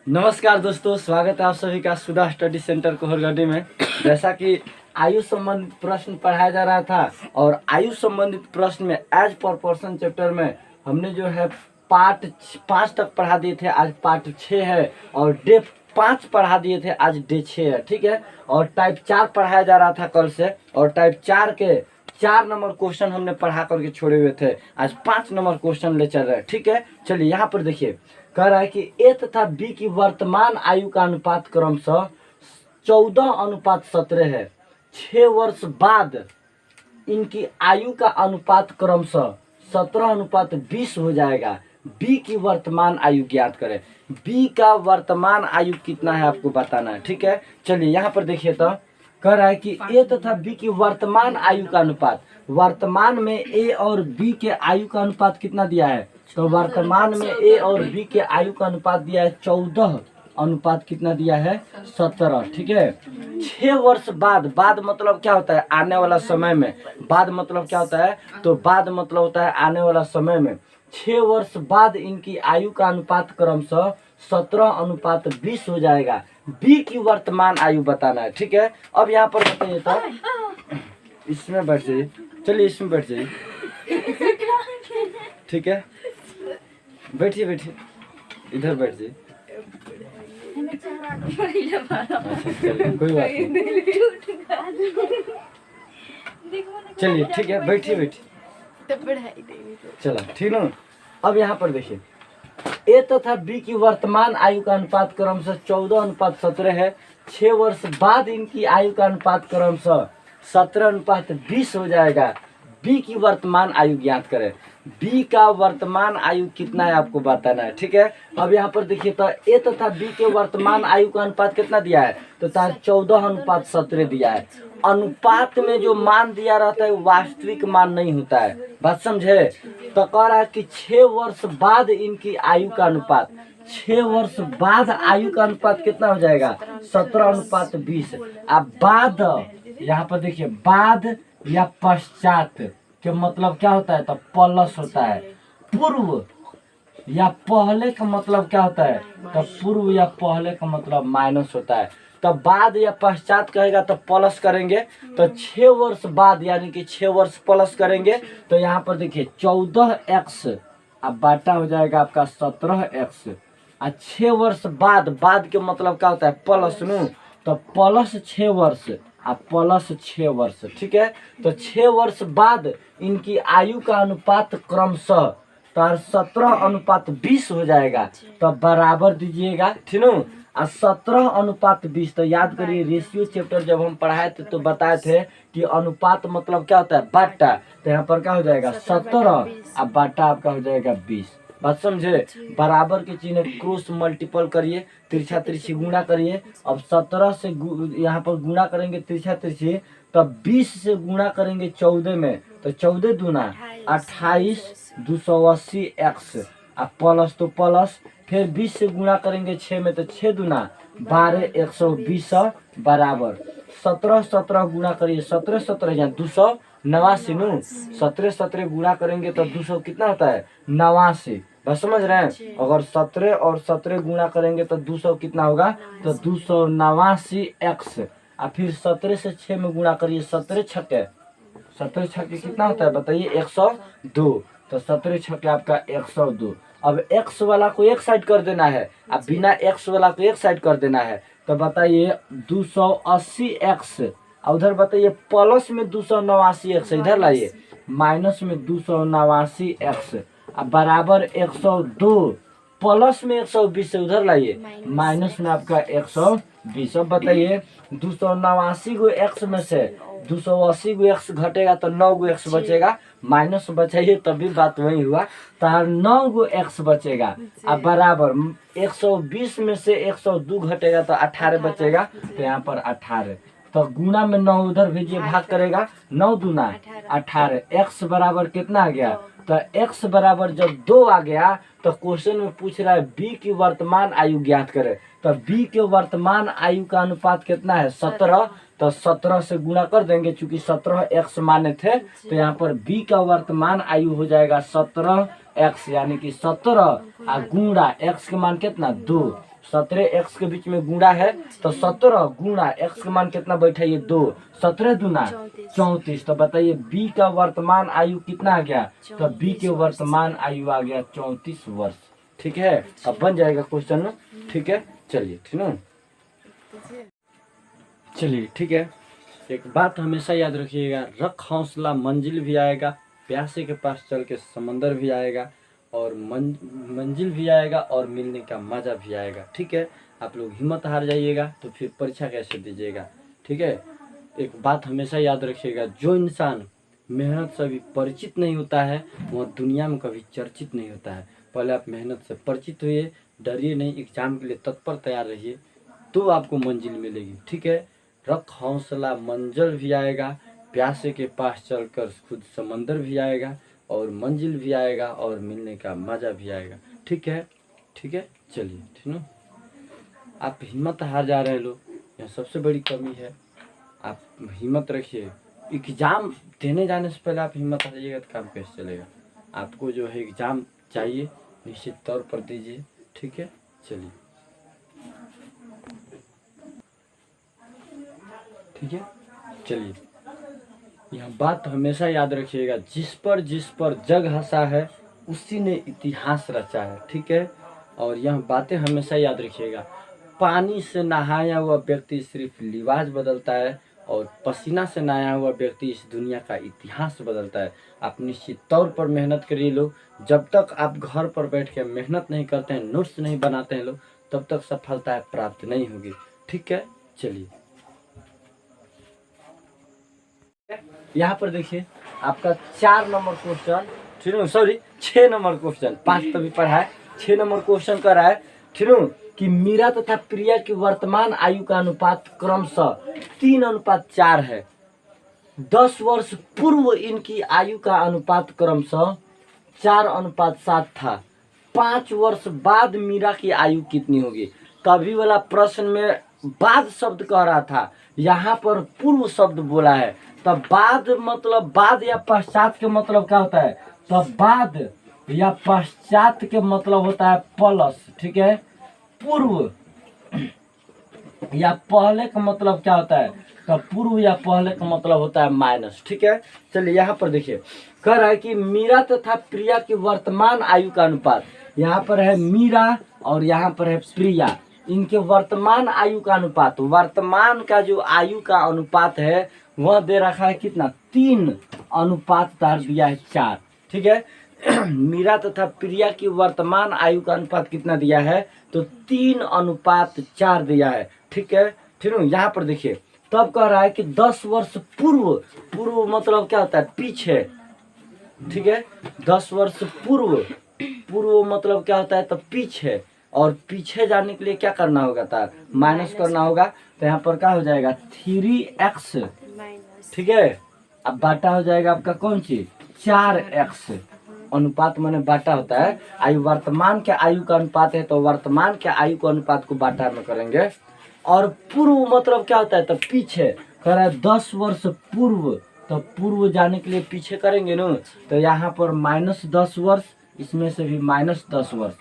नमस्कार दोस्तों, स्वागत है आप सभी का सुधा स्टडी सेंटर कोहरगढ़ी में। जैसा कि आयु संबंधित प्रश्न पढ़ाया जा रहा था और आयु संबंधित प्रश्न में एज पर पर्सन चैप्टर में हमने जो है पार्ट 5 तक पढ़ा दिए थे। आज पार्ट 6 है और डे 5 पढ़ा दिए थे, आज डे 6 है। ठीक है, और टाइप 4 पढ़ाया जा रहा था कल से, और टाइप 4 के 4 नंबर क्वेश्चन हमने पढ़ा करके छोड़े हुए थे। आज 5 नंबर क्वेश्चन ले चल रहे हैं। ठीक है, चलिए यहाँ पर देखिए, कह रहा है कि ए तथा बी की वर्तमान आयु का अनुपात क्रमशः 14:17 है। 6 वर्ष बाद इनकी आयु का अनुपात क्रमशः 17:20 हो जाएगा। बी की वर्तमान आयु ज्ञात करें। बी का वर्तमान आयु कितना है आपको बताना है। ठीक है, चलिए यहाँ पर देखिए, तो कह रहा है कि ए तथा बी की वर्तमान आयु का अनुपात, वर्तमान में ए और बी के आयु का अनुपात कितना दिया है? तो वर्तमान में ए और बी के आयु का अनुपात दिया है 14, अनुपात कितना दिया है? 17। ठीक है, 6 वर्ष बाद, बाद मतलब क्या होता है? आने वाला समय में। बाद मतलब क्या होता है? तो बाद मतलब होता है आने वाला समय में। 6 वर्ष बाद इनकी आयु का अनुपात क्रमशः 17:20 हो जाएगा। बी की वर्तमान आयु बताना है। ठीक है, अब यहाँ पर बताइए, तो इसमें बैठ जाइए, चलिए इसमें बैठ जाइए। ठीक है, बैठिए बैठिए, इधर बैठ जाइए। अच्छा चलिए, कोई बात नहीं, चलिए ठीक है, बैठिए बैठिए, चलो ठीक ना। अब यहाँ पर देखिए, ए तथा बी की वर्तमान आयु का अनुपात क्रमशः 14:17 है। 6 वर्ष बाद इनकी आयु का अनुपात क्रमशः 17:20 हो जाएगा। बी की वर्तमान आयु ज्ञात करें। बी का वर्तमान आयु कितना है आपको बताना है। ठीक है, अब यहाँ पर देखिए, तो ए तथा बी के वर्तमान आयु का अनुपात कितना दिया है? तो 14:17 दिया है। अनुपात में जो मान दिया रहता है वास्तविक मान नहीं होता है, बात समझे? तो कह रहा है कि 6 वर्ष बाद इनकी आयु का अनुपात, 6 वर्ष बाद आयु का अनुपात कितना हो जाएगा? 17:20। अब बाद, यहाँ पर देखिए, बाद या पश्चात के मतलब क्या होता है? तो प्लस होता है। पूर्व या पहले का मतलब क्या होता है? तो पूर्व या पहले का मतलब माइनस होता है। तो बाद या पश्चात कहेगा तो प्लस करेंगे, तो 6 वर्ष बाद यानी कि 6 वर्ष प्लस करेंगे, तो यहाँ पर देखिए 14x, अब बाटा हो जाएगा आपका 17x। 6 वर्ष बाद, बाद के मतलब क्या होता है? प्लस नु, तो प्लस 6 वर्ष, अब प्लस 6 वर्ष। ठीक है, तो 6 वर्ष बाद इनकी आयु का अनुपात क्रमशः तो 17:20 हो जाएगा। तो बराबर दीजिएगा, ठीक है। 17:20, तो याद करिए, रेशियो चैप्टर जब हम पढ़ाए थे तो बताए थे कि अनुपात मतलब क्या होता है? बाटा। तो यहाँ पर क्या हो जाएगा? 17, अब बाटा आपका हो जाएगा 20। बात समझे? बराबर के चिन्ह क्रॉस मल्टीपल करिए, तिरछा तिरछी गुणा करिए। अब 17 से यहाँ पर गुणा करेंगे तिरछा तिरछी, तब 20 से गुणा करेंगे 14 में, तो 14 दूना 28, 280x, अब प्लस तो प्लस, फिर 20 से गुणा करेंगे 6 में, तो 6 दूना 12, 120 बराबर 17, 17 गुणा करिए, 17 17 या 289 नु, 17 17 गुणा करेंगे तो 200 कितना होता है? 89। बस समझ रहे हैं? अगर 17 और 17 गुणा करेंगे तो 200 कितना होगा? तो 289x। और फिर 17 से 6 में गुणा करिए, 17 छक्के, 17 छक्के कितना होता है बताइए? 102। तो 17 छक्के आपका 102। अब x वाला को एक साइड कर देना है, अब बिना x वाला को एक साइड कर देना है, तो बताइए 280x, उधर बताइए प्लस में 289x, इधर लाइए माइनस में 289x, अब बराबर 102, प्लस में 120 से उधर लाइए माइनस में आपका 120। अब बताइए 289 गो x में से 280 गो x घटेगा तो 9 गो x बचेगा, माइनस बचाइए तभी बात वही हुआ, तो 9 गो x बचेगा। अब बराबर 120 में से 102 घटेगा तो 18 बचेगा, तो यहाँ पर 18, तो गुणा में 9 उधर भेजिए, भाग करेगा, 9 दूना 18, x बराबर कितना आ गया? तो x बराबर जब 2 आ गया तो क्वेश्चन में पूछ रहा है b की वर्तमान आयु ज्ञात करे। तो b के वर्तमान आयु का अनुपात कितना है? 17। तो 17 से गुणा कर देंगे, चूंकि 17x माने थे, तो यहाँ पर b का वर्तमान आयु हो जाएगा 17x, यानी कि 17 गुणा x के मान कितना? 2, 17 x के बीच में गुणा है तो 17 गुणा x का मान कितना बैठा ये 2, 17 दूना 34। तो बताइए b का वर्तमान आयु कितना आ गया, तो b के वर्तमान आयु आ गया 34 वर्ष। ठीक है, अब बन जाएगा क्वेश्चन। ठीक है, चलिए ठीक है, चलिए ठीक है। एक बात हमेशा याद रखिएगा, रख हौसला मंजिल भी आएगा, प्यासे के पास चल के समंदर भी आएगा, और मंजिल भी आएगा, और मिलने का मज़ा भी आएगा। ठीक है, आप लोग हिम्मत हार जाइएगा तो फिर परीक्षा कैसे दीजिएगा। ठीक है, एक बात हमेशा याद रखिएगा, जो इंसान मेहनत से भी परिचित नहीं होता है वह दुनिया में कभी चर्चित नहीं होता है। पहले आप मेहनत से परिचित होइए, डरिए नहीं, एग्जाम के लिए तत्पर तैयार रहिए, तो आपको मंजिल मिलेगी। ठीक है, रख हौसला मंजिल भी आएगा, प्यासे के पास चलकर खुद समंदर भी आएगा, और मंजिल भी आएगा, और मिलने का मज़ा भी आएगा। ठीक है, ठीक है, चलिए ठीक है। आप हिम्मत हार जा रहे हैं लोग, यह सबसे बड़ी कमी है। आप हिम्मत रखिए, एग्ज़ाम देने जाने से पहले आप हिम्मत हार जाइएगा तो काम कैसे चलेगा। आपको जो है एग्ज़ाम चाहिए निश्चित तौर पर दीजिए। ठीक है, चलिए ठीक है, चलिए। यह बात हमेशा याद रखिएगा, जिस पर जग हंसा है उसी ने इतिहास रचा है। ठीक है, और यह बातें हमेशा याद रखिएगा, पानी से नहाया हुआ व्यक्ति सिर्फ लिबास बदलता है, और पसीना से नहाया हुआ व्यक्ति इस दुनिया का इतिहास बदलता है। आप निश्चित तौर पर मेहनत करिए लोग, जब तक आप घर पर बैठ के मेहनत नहीं करते हैं, नोट्स नहीं बनाते हैं लोग, तब तक सफलता प्राप्त नहीं होगी। ठीक है, चलिए यहाँ पर देखिए आपका 4 नंबर क्वेश्चन, ठीक है, सॉरी 6 नंबर क्वेश्चन, 5 तभी पढ़ा है, 6 नंबर क्वेश्चन कर रहा है। ठीक है, कि मीरा तथा प्रिया की वर्तमान आयु का अनुपात क्रमशः 3:4 है। 10 वर्ष पूर्व इनकी आयु का अनुपात क्रमशः 4:7 था। 5 वर्ष बाद मीरा की आयु कितनी होगी। तभी वाला प्रश्न में बाद शब्द कह रहा था, यहाँ पर पूर्व शब्द बोला है। तब बाद मतलब बाद या पश्चात के मतलब क्या होता है, तो बाद या पश्चात के मतलब होता है प्लस। ठीक है, पूर्व या पहले का मतलब क्या होता है, तो पूर्व या पहले का मतलब होता है माइनस। ठीक है, चलिए यहाँ पर देखिए, कह रहा है कि मीरा तथा प्रिया की वर्तमान आयु का अनुपात, यहाँ पर है मीरा और यहाँ पर है प्रिया, इनके वर्तमान आयु का अनुपात, वर्तमान का जो आयु का अनुपात है वह दे रखा है कितना, 3:4 दिया है 4। ठीक है, मीरा तथा प्रिया की वर्तमान आयु का अनुपात कितना दिया है, तो 3:4 दिया है। ठीक है, ठीक है, यहाँ पर देखिए तब कह रहा है कि 10 वर्ष पूर्व, पूर्व मतलब क्या होता है, पीछे। ठीक है, 10 वर्ष पूर्व, पूर्व मतलब क्या होता है, तो पीछे, और पीछे जाने के लिए क्या करना होगा था, माइनस करना होगा। तो यहाँ पर क्या हो जाएगा 3x। ठीक है, अब बाटा हो जाएगा आपका कौन चीज, 4x। अनुपात माने बाटा होता है, आयु वर्तमान के आयु का अनुपात है तो वर्तमान के आयु के अनुपात को बाटा में करेंगे। और पूर्व मतलब क्या होता है, तो पीछे। कह रहा है 10 वर्ष पूर्व, तो पूर्व जाने के लिए पीछे करेंगे ना, तो यहाँ पर -10 वर्ष, इसमें से भी -10 वर्ष,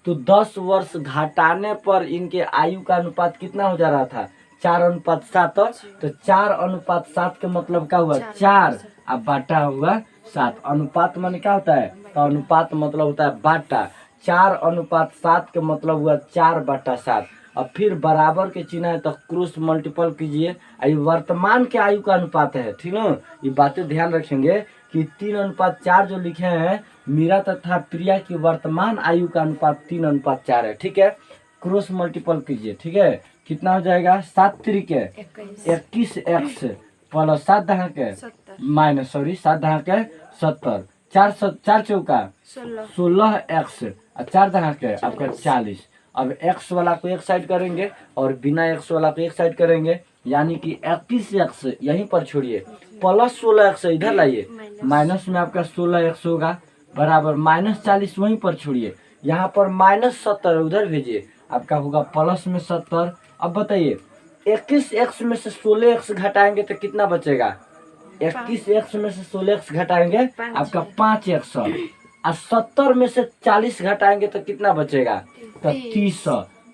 तो 10 वर्ष घटाने पर इनके आयु का अनुपात कितना हो जा रहा था, 4:7। तो 4:7 के मतलब क्या हुआ, 4, अब बाटा हुआ 7। अनुपात माने क्या होता है, तो अनुपात मतलब होता है बाटा। 4:7 के मतलब हुआ 4/7। अब फिर बराबर के चिन्ह है तो क्रॉस मल्टीपल कीजिए। ये वर्तमान के आयु का अनुपात है। ठीक है, ये बातें ध्यान रखेंगे कि 3:4 जो लिखे हैं, मीरा तथा प्रिया की वर्तमान आयु का अनुपात 3:4 है। ठीक है, क्रॉस मल्टीपल कीजिए। ठीक है, कितना हो जाएगा, 7 त्रिके 21x प्लस 7 दहा के माइनस, सॉरी 7 दहा के 70, 4 चौका 16x और 4 दहा के आपका 40। अब x वाला को एक साइड करेंगे और बिना x वाला को एक साइड करेंगे, यानी कि 21x यहीं पर छोड़िए, प्लस 16x इधर लाइए, माइनस में आपका 16x होगा, बराबर -40 वहीं पर छोड़िए, यहाँ पर -70 उधर भेजिए, आपका होगा प्लस में 70। अब बताइए 21x में से 16x घटाएंगे तो कितना बचेगा, 21x में से 16x घटाएंगे आपका 5x, और 70 में से 40 घटाएंगे तो कितना बचेगा, तो 30।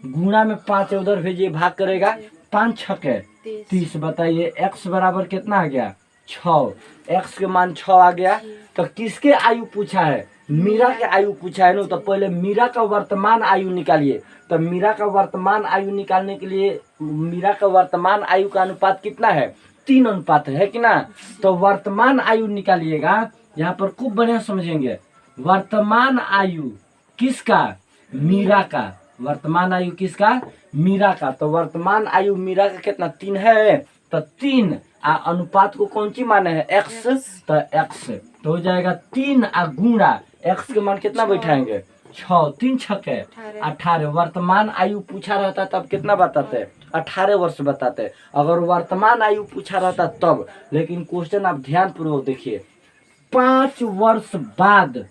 गुणा में 5 है, उधर भेजिए, भाग करेगा 5 छके 30। बताइए x बराबर कितना आ गया 6। x के मान 6 आ गया। तो किसके आयु पूछा है, मीरा के आयु पूछा है ना। तो पहले मीरा का वर्तमान आयु निकालिए। तो मीरा का वर्तमान आयु निकालने के लिए मीरा का वर्तमान आयु का अनुपात कितना है, 3 अनुपात है कि ना। तो वर्तमान आयु निकालिएगा, यहाँ पर खूब बढ़िया समझेंगे। वर्तमान आयु किसका, मीरा का। वर्तमान आयु किसका, मीरा का। तो वर्तमान आयु मीरा का कितना 3 है। तो 3 अनुपात को कौन सी माने है, x। तो x तो हो जाएगा 3 गुणा x के मान कितना बैठाएंगे 6, 3 छके 18। वर्तमान आयु पूछा रहता तब कितना बताते, 18 वर्ष बताते अगर वर्तमान आयु पूछा रहता तब। लेकिन क्वेश्चन आप ध्यान पूर्वक देखिए, 5 वर्ष बाद,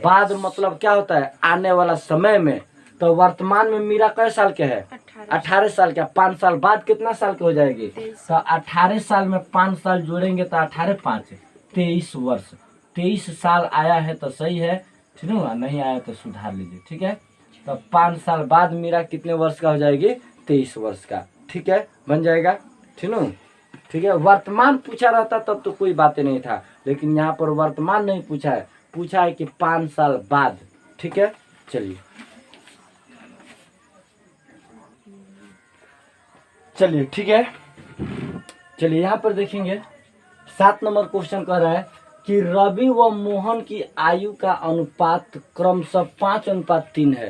बाद मतलब क्या होता है, आने वाला समय में। तो वर्तमान में मीरा कै साल के है, 18 साल का। 5 साल बाद कितना साल के हो जाएगी, तो 18 साल में 5 साल जोड़ेंगे तो 18 5 23 वर्ष। 23 साल आया है तो सही है, ठीक है, नहीं आया तो सुधार लीजिए, ठीक है। तो 5 साल बाद मीरा कितने वर्ष का हो जाएगी, 23 वर्ष का, ठीक है, बन जाएगा, ठीक है, ठीक है। वर्तमान पूछा रहता तब तो कोई बातें नहीं था, लेकिन यहाँ पर वर्तमान नहीं पूछा है, पूछा है कि 5 साल बाद, ठीक है। चलिए चलिए ठीक है, चलिए यहाँ पर देखेंगे 7 नंबर क्वेश्चन कह रहा है कि रवि व मोहन की आयु का अनुपात क्रमशः 5:3 है।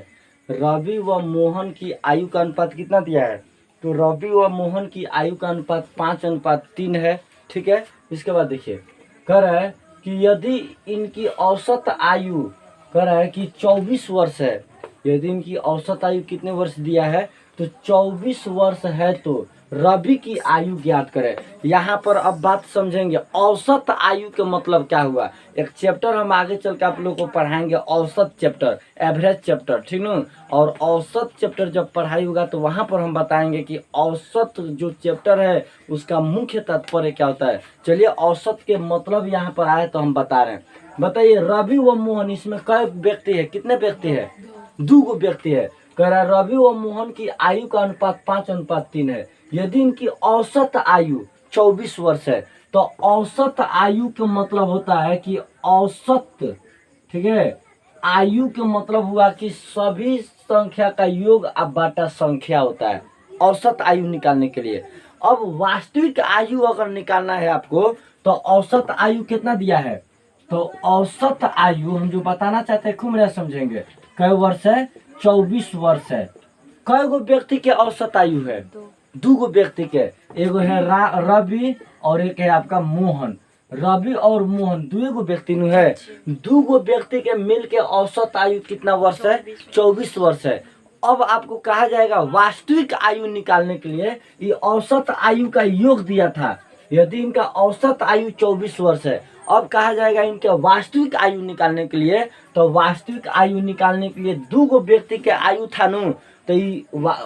रवि व मोहन की आयु का अनुपात कितना दिया है, तो रवि व मोहन की आयु का अनुपात 5:3 है, ठीक है। इसके बाद देखिए कह रहा है कि यदि इनकी औसत आयु, कह रहा है कि 24 वर्ष है। यदि इनकी औसत आयु कितने वर्ष दिया है, तो 24 वर्ष है, तो रवि की आयु ज्ञात करें। यहाँ पर अब बात समझेंगे, औसत आयु के मतलब क्या हुआ। एक चैप्टर हम आगे चल के आप लोगों को पढ़ाएंगे, औसत चैप्टर, एवरेज चैप्टर, ठीक ना। और औसत चैप्टर जब पढ़ाई होगा तो वहाँ पर हम बताएंगे कि औसत जो चैप्टर है उसका मुख्य तात्पर्य क्या होता है। चलिए औसत के मतलब यहाँ पर आए तो हम बता रहे हैं। बताइए रवि व मोहन, इसमें कई व्यक्ति है, कितने व्यक्ति है, 2 व्यक्ति है। कह रहा है रवि व मोहन की आयु का अनुपात 5:3 है। यदि इनकी औसत आयु 24 वर्ष है, तो औसत आयु का मतलब होता है कि औसत, ठीक है, आयु के मतलब हुआ कि सभी संख्या का योग अब बाटा संख्या होता है औसत आयु निकालने के लिए। अब वास्तविक आयु अगर निकालना है आपको, तो औसत आयु कितना दिया है, तो औसत आयु हम जो बताना चाहते हैं खूब समझेंगे। कई वर्ष है, 24 वर्ष है। कई गो व्यक्ति के औसत आयु है, 2 व्यक्ति के, एगो है रवि और एक है आपका मोहन। रवि और मोहन 2 व्यक्ति नु है। 2 व्यक्ति के मिल के औसत आयु कितना वर्ष है, 24 वर्ष है। अब आपको कहा जाएगा वास्तविक आयु निकालने के लिए, ये औसत आयु का योग दिया था। यदि इनका औसत आयु 24 वर्ष है, अब कहा जाएगा इनके वास्तविक आयु निकालने के लिए। तो वास्तविक आयु निकालने के लिए 2 व्यक्ति के आयु था नु, तो ये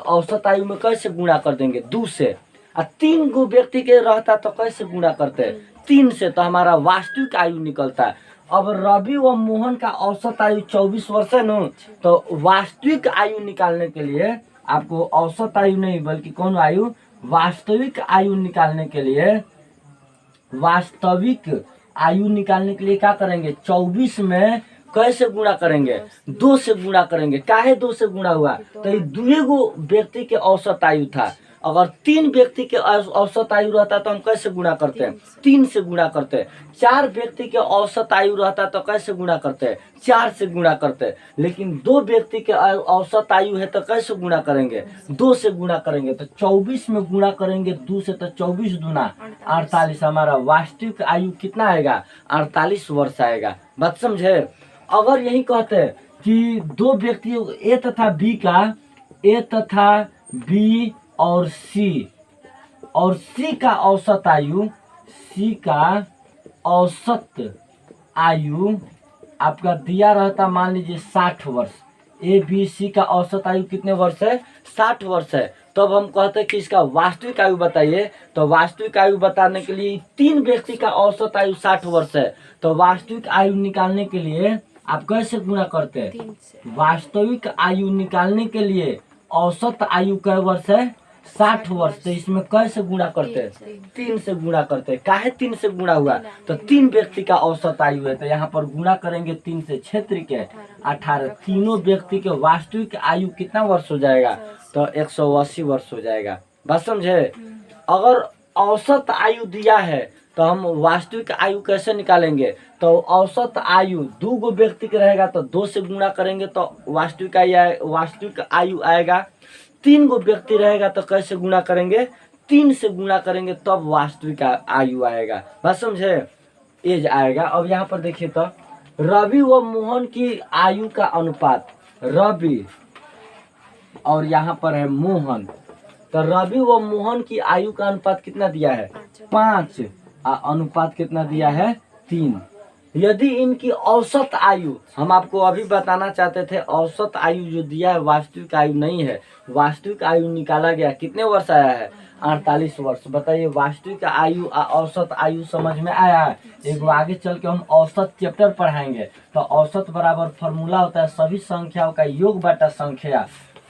औसत आयु में कैसे गुणा कर देंगे, 2 से। और 3 व्यक्ति के रहता तो कैसे गुणा करते, 3 से, तो हमारा वास्तविक आयु निकलता है। अब रवि व मोहन का औसत आयु 24 वर्ष है नु, तो वास्तविक आयु निकालने के लिए आपको औसत आयु नहीं बल्कि कौन आयु, वास्तविक आयु निकालने के लिए, वास्तविक आयु निकालने के लिए क्या करेंगे, 24 में कैसे गुणा करेंगे, 2 से गुणा करेंगे। काहे 2 से गुणा हुआ, तो ये 2 व्यक्ति के औसत आयु था। अगर 3 व्यक्ति के औसत आयु रहता तो हम कैसे गुणा करते हैं, 3 से गुणा करते हैं। 4 व्यक्ति के औसत आयु रहता तो कैसे गुणा करते हैं, 4 से गुणा करते हैं। लेकिन 2 व्यक्ति के औसत आयु है तो कैसे गुणा करेंगे, 2 से गुणा करेंगे। तो 24 में गुणा करेंगे 2 से, तो 24 दूना 48। हमारा वास्तविक आयु कितना आएगा, 48 वर्ष आएगा। बात समझे। अगर यही कहते हैं कि 2 व्यक्ति ए तथा बी का, ए तथा बी और सी, और सी का औसत आयु, सी का औसत आयु आपका दिया रहता मान लीजिए 60 वर्ष। ए बी सी का औसत आयु कितने वर्ष है, 60 वर्ष है। तब हम कहते हैं कि इसका वास्तविक आयु बताइए। तो वास्तविक आयु बताने के लिए 3 व्यक्ति का औसत आयु 60 वर्ष है। तो वास्तविक आयु निकालने के लिए आप कैसे गुणा करते हैं, वास्तविक आयु निकालने के लिए औसत आयु कै वर्ष है 60 वर्ष। तो इसमें कैसे गुणा करते हैं 3 से गुणा करते हैं। काहे 3 से गुणा हुआ तो 3 व्यक्ति का औसत आयु है, तो यहाँ पर गुणा करेंगे 3 से, क्षेत्र के 18, तीनों व्यक्ति के वास्तविक आयु कितना वर्ष हो जाएगा तो 180 वर्ष हो जाएगा। बात समझे। अगर औसत आयु दिया है तो हम वास्तविक आयु कैसे निकालेंगे, तो औसत आयु 2 गो व्यक्ति के रहेगा तो 2 से गुणा करेंगे तो वास्तविक आयु आएगा। 3 गो व्यक्ति रहेगा तो कैसे गुणा करेंगे 3 से गुणा करेंगे तब वास्तविक आयु आएगा। बात समझे, एज आएगा। अब यहाँ पर देखिए तो रवि व मोहन की आयु का अनुपात, रवि और यहाँ पर है मोहन, तो रवि व मोहन की आयु का अनुपात कितना दिया है 5, अनुपात कितना दिया है 3। यदि इनकी औसत आयु, हम आपको अभी बताना चाहते थे औसत आयु जो दिया है वास्तविक आयु नहीं है, वास्तविक आयु निकाला गया कितने वर्ष आया है 48 वर्ष। बताइए वास्तविक आयु औसत आयु समझ में आया है। एक आगे चल के हम औसत चैप्टर पढ़ाएंगे, तो औसत बराबर फॉर्मूला होता है सभी संख्याओं का योग बटा संख्या,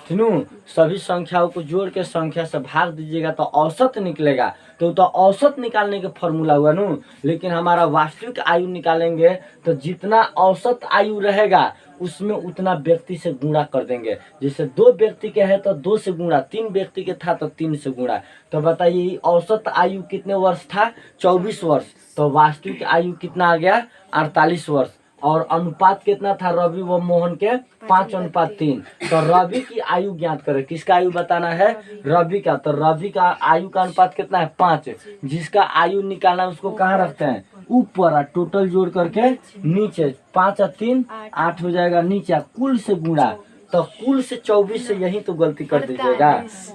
सुनो, सभी संख्याओं को जोड़ के संख्या से भाग दीजिएगा तो औसत निकलेगा। तो औसत निकालने के फॉर्मूला हुआ नू। लेकिन हमारा वास्तविक आयु निकालेंगे तो जितना औसत आयु रहेगा उसमें उतना व्यक्ति से गुणा कर देंगे। जैसे 2 व्यक्ति के है तो 2 से गुणा, 3 व्यक्ति के था तो 3 से गुणा। तो बताइए औसत आयु कितने वर्ष था 24 वर्ष, तो वास्तविक आयु कितना आ गया 48 वर्ष। और अनुपात कितना था रवि व मोहन के 5:3। तो रवि की आयु ज्ञात करें, किसका आयु बताना है रवि का। तो रवि का आयु का अनुपात कितना है 5। जिसका आयु निकालना है उसको कहाँ रखते हैं ऊपर, टोटल जोड़ करके नीचे, 5 और 3 8 हो जाएगा नीचे, कुल से गुणा। तो कुल से 24 से यही तो गलती कर दीजिएगा,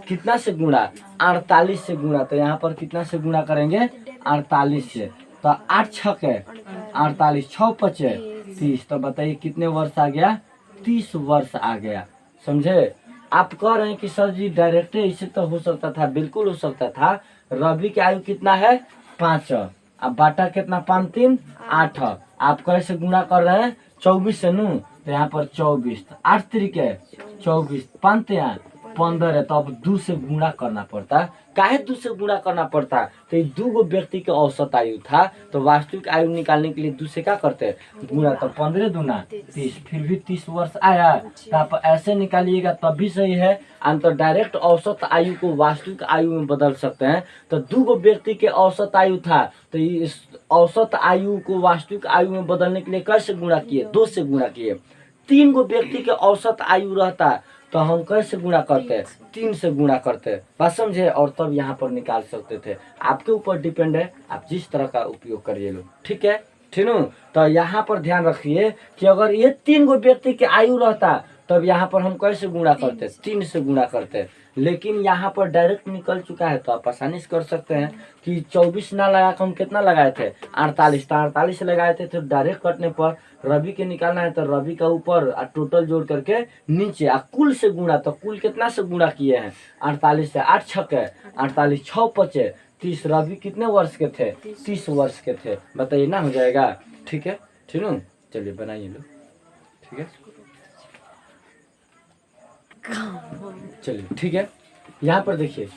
कितना से गुणा 48 से गुणा। तो यहाँ पर कितना से गुणा करेंगे 48 से। तो 8 छक है 48, 6 5 30। तो बताइए कितने वर्ष आ गया 30 वर्ष आ गया। समझे। आप कह रहे हैं कि सर जी डायरेक्ट इसे तो हो सकता था, बिल्कुल हो सकता था। रवि की आयु कितना है 5, अब बाटा कितना 5 3 8, आप कैसे गुणा कर रहे हैं 24 से नू। तो यहाँ पर 24, 8 3 24, 5 3 15 है। तो अब 2 से गुणा करना पड़ता। काहे 2 से गुणा करना पड़ता, तो ये 2 गो व्यक्ति के औसत आयु था। तो वास्तविक आयु निकालने के लिए 2 से क्या करते गुणा। तो 15 दूना 30, फिर भी 30 वर्ष आया। तो आप ऐसे निकालिएगा तब भी सही है। तो डायरेक्ट औसत आयु को वास्तविक आयु में बदल सकते हैं। तो 2 गो व्यक्ति के औसत आयु था, तो इस औसत आयु को वास्तविक आयु में बदलने के लिए कैसे गुणा किए 2 से गुणा किए। 3 गो व्यक्ति के औसत आयु रहता तो हम कैसे गुणा करते 3 से गुणा करते। बात समझे। और तब यहाँ पर निकाल सकते थे। आपके ऊपर डिपेंड है, आप जिस तरह का उपयोग करिए लो, ठीक है ठीक है। तो यहाँ पर ध्यान रखिए कि अगर ये 3 गो व्यक्ति के आयु रहता तब यहाँ पर हम कैसे गुणा करते 3 से गुणा करते। लेकिन यहाँ पर डायरेक्ट निकल चुका है तो आप आसानी से कर सकते हैं कि 24 ना लगा कर हम कितना लगाए थे 48, तो 48 लगाए थे। तो डायरेक्ट कटने पर रवि के निकालना है तो रवि का ऊपर टोटल जोड़ करके नीचे कुल से गुणा। तो कुल कितना से गुणा किए हैं 48 से, 8 छक 48, 6 5 30। रवि कितने वर्ष के थे 30 वर्ष के थे। बताइए ना हो जाएगा। ठीक है ठीक है। चलिए बनाइए लो, ठीक है चलिए ठीक है। यहाँ पर देखिए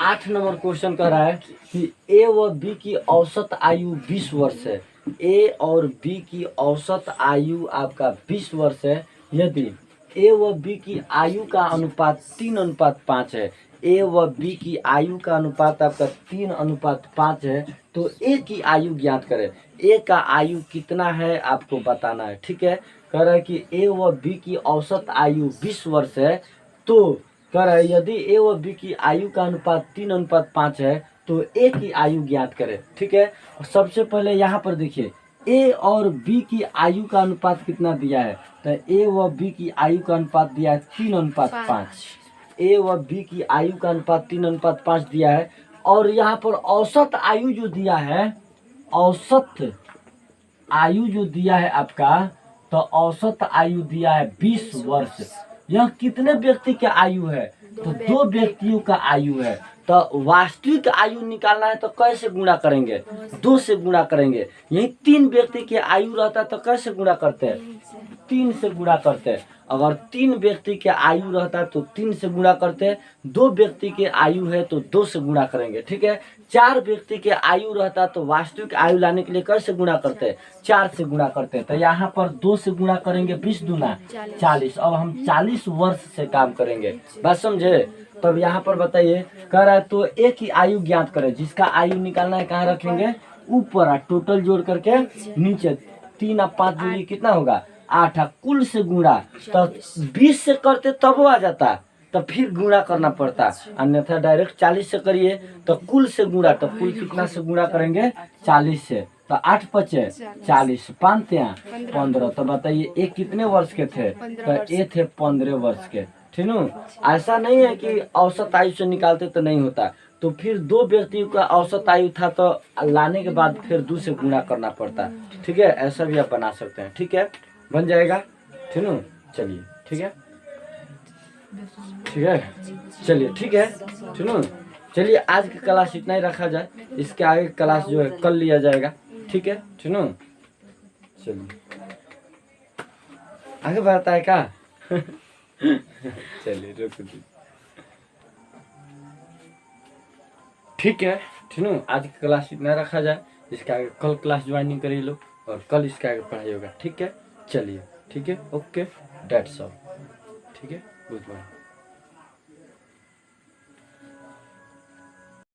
8 नंबर क्वेश्चन कह रहा है कि ए व बी की औसत आयु 20 वर्ष है। ए और बी की औसत आयु आपका 20 वर्ष है। यदि ए व बी की आयु का अनुपात 3:5 है, ए व बी की आयु का अनुपात आपका 3:5 है, तो ए की आयु ज्ञात करें। ए का आयु कितना है आपको बताना है। ठीक है। कह रहा है कि ए व बी की औसत आयु 20 वर्ष है। तो कह रहा है यदि ए व बी की आयु का अनुपात 3:5 है तो ए की आयु ज्ञात करें। ठीक है। सबसे पहले यहाँ पर देखिए ए और बी की आयु का अनुपात कितना दिया है, तो ए व बी की आयु का अनुपात दिया है 3:5। ए व बी की आयु का अनुपात 3:5 दिया है। और यहाँ पर औसत आयु जो दिया है, औसत आयु जो दिया है आपका, तो औसत आयु दिया है 20 वर्ष। यह कितने व्यक्ति के आयु है, तो 2 व्यक्तियों का आयु है। तो वास्तविक आयु निकालना है तो कैसे गुणा करेंगे 2 से गुणा करेंगे। यही 3 व्यक्ति की आयु रहता तो कैसे गुणा करते हैं 3 से गुणा करते हैं। अगर 3 व्यक्ति के आयु रहता है तो 3 से गुणा करते हैं, 2 व्यक्ति के आयु है तो 2 से गुणा करेंगे, ठीक है। 4 व्यक्ति के आयु रहता है तो वास्तविक आयु लाने के लिए कैसे गुणा करते हैं, 4 से गुणा करते हैं। तो यहाँ पर 2 से गुणा करेंगे, 20 दूना 40। अब हम 40 वर्ष से काम करेंगे, बात समझे। तब यहाँ पर बताइए, कह रहा है तो एक ही आयु ज्ञात करें, जिसका आयु निकालना है कहाँ रखेंगे, ऊपर, टोटल जोड़ करके नीचे 3 और 5 जोड़िए कितना होगा 8, कुल से गुणा तो 20 से करते तब आ जाता, तो फिर गुणा करना पड़ता, अन्यथा डायरेक्ट 40 से करिए तो कुल से गुणा, तो कुल कितना से गुणा करेंगे 40 से, तो 8 पचे 40, 5 15। तो बताइए ये कितने वर्ष के थे, तो ये थे 15 वर्ष के, ठीक है। ऐसा नहीं है कि औसत आयु से निकालते तो नहीं होता, तो फिर 2 व्यक्ति का औसत आयु था तो लाने के बाद फिर 2 से गुणा करना पड़ता, ठीक है। ऐसा भी आप बना सकते हैं, ठीक है, बन जाएगा, ठीक है। चलिए ठीक है, ठीक है, चलिए ठीक है, ठीक है। चलिए आज की क्लास इतना ही रखा जाए, इसके आगे क्लास जो है कल लिया जाएगा, ठीक है, ठीक है। चलिए आगे बढ़ता है क्या चलिए रुक दीजिए, ठीक है, ठीक है। आज की क्लास इतना रखा जाए, इसके आगे कल क्लास ज्वाइनिंग करिए लोग, और कल इसके आगे पढ़ाई होगा, ठीक है। चलिए ठीक है, ओके, डेट्स ऑल, ठीक है, गुड मॉर्निंग।